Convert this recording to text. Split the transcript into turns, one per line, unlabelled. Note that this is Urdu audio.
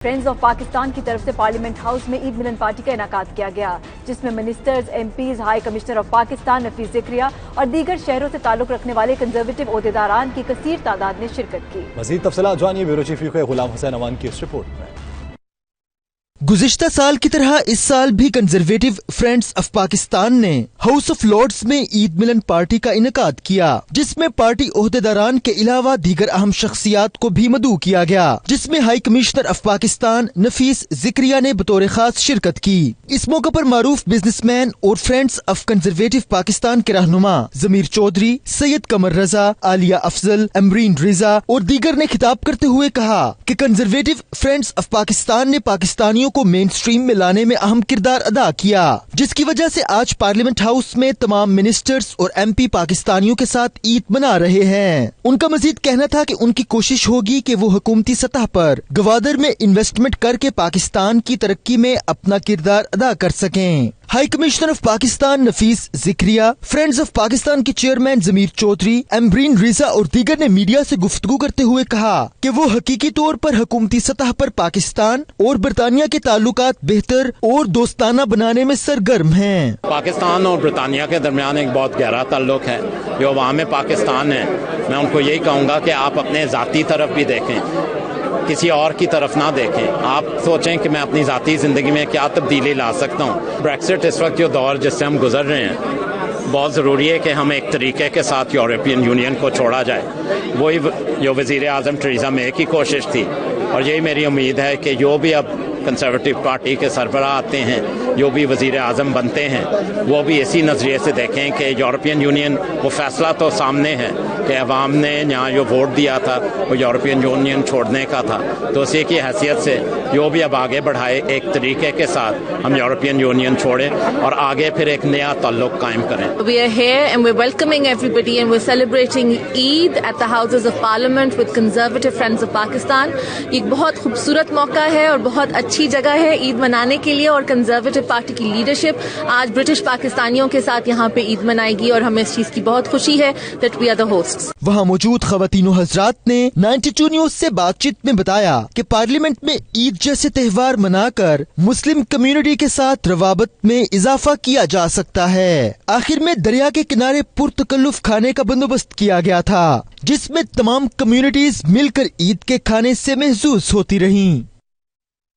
فرینڈز آف پاکستان کی طرف سے پارلیمنٹ ہاؤس میں عید ملن پارٹی کا انعقاد کیا گیا، جس میں ministers, MPs, high commissioner of Pakistan Nafees Zakaria اور دیگر شہروں سے تعلق رکھنے والے کنزرویٹو عہدیداران کی کثیر تعداد نے شرکت کی۔
مزید تفصیلات جانیے بیورو چیف غلام حسین امان کی اس رپورٹ میں۔
گزشتہ سال کی طرح اس سال بھی کنزرویٹو فرینڈز آف پاکستان نے ہاؤس آف لارڈز میں عید ملن پارٹی کا انعقاد کیا، جس میں پارٹی عہدیداران کے علاوہ دیگر اہم شخصیات کو بھی مدعو کیا گیا، جس میں high commissioner of Pakistan Nafees ذکریہ نے بطور خاص شرکت کی۔ اس موقع پر معروف بزنس مین اور فرینڈز آف کنزرویٹو پاکستان کے رہنما ضمیر چودھری، سید قمر رضا، عالیہ افضل، امرین رضا اور دیگر نے خطاب کرتے ہوئے کہا کہ کنزرویٹو فرینڈز آف پاکستان نے پاکستانیوں کو مین سٹریم میں لانے میں اہم کردار ادا کیا، جس کی وجہ سے آج پارلیمنٹ ہاؤس میں تمام منسٹرز اور ایم پی پاکستانیوں کے ساتھ عید منا رہے ہیں۔ ان کا مزید کہنا تھا کہ ان کی کوشش ہوگی کہ وہ حکومتی سطح پر گوادر میں انویسٹمنٹ کر کے پاکستان کی ترقی میں اپنا کردار ادا کر سکیں۔ High commissioner of Pakistan Nafees Zakariya, friends of Pakistan کے چیئرمین ضمیر چودھری، امرین رضا اور دیگر نے میڈیا سے گفتگو کرتے ہوئے کہا کہ وہ حقیقی طور پر حکومتی سطح پر پاکستان اور برطانیہ کے تعلقات بہتر اور دوستانہ بنانے میں سرگرم ہیں۔
پاکستان اور برطانیہ کے درمیان ایک بہت گہرا تعلق ہے جو عوام پاکستان ہے۔ میں ان کو یہی کہوں گا کہ آپ اپنے ذاتی طرف بھی دیکھیں، کسی اور کی طرف نہ دیکھیں۔ آپ سوچیں کہ میں اپنی ذاتی زندگی میں کیا تبدیلی لا سکتا ہوں۔ بریکسٹ اس وقت جو دور جس سے ہم گزر رہے ہیں، بہت ضروری ہے کہ ہم ایک طریقے کے ساتھ یورپین یونین کو چھوڑا جائے۔ وہی جو وزیر اعظم ٹریزا مے کی کوشش تھی، اور یہی میری امید ہے کہ جو بھی اب کنزرویٹو پارٹی کے سربراہ آتے ہیں، جو بھی وزیر اعظم بنتے ہیں، وہ بھی اسی نظریے سے دیکھیں کہ یورپین یونین، وہ فیصلہ تو سامنے ہے کہ عوام نے یہاں جو ووٹ دیا تھا وہ یورپین یونین چھوڑنے کا تھا، تو اسی کی حیثیت سے جو بھی اب آگے بڑھائے ایک طریقے کے ساتھ ہم یورپین یونین چھوڑیں اور آگے پھر ایک نیا تعلق قائم کریں۔
We are here and we're welcoming everybody and we're celebrating Eid at the Houses of Parliament with Conservative Friends of Pakistan۔ یہ ایک بہت خوبصورت موقع ہے اور بہت اچھی جگہ ہے عید منانے کے لیے، اور کنزرویٹو پارٹی کی لیڈرشپ آج برٹش پاکستانیوں کے ساتھ یہاں پہ عید منائے گی، اور ہمیں اس چیز کی بہت خوشی ہے that we are the hosts۔
وہاں موجود خواتین و حضرات نے 92 نیوز سے بات چیت میں بتایا کہ پارلیمنٹ میں عید جیسے تہوار منا کر مسلم کمیونٹی کے ساتھ روابط میں اضافہ کیا جا سکتا ہے۔ آخر میں دریا کے کنارے پرتکلف کھانے کا بندوبست کیا گیا تھا، جس میں تمام کمیونٹیز مل کر عید کے کھانے سے محظوظ ہوتی رہیں۔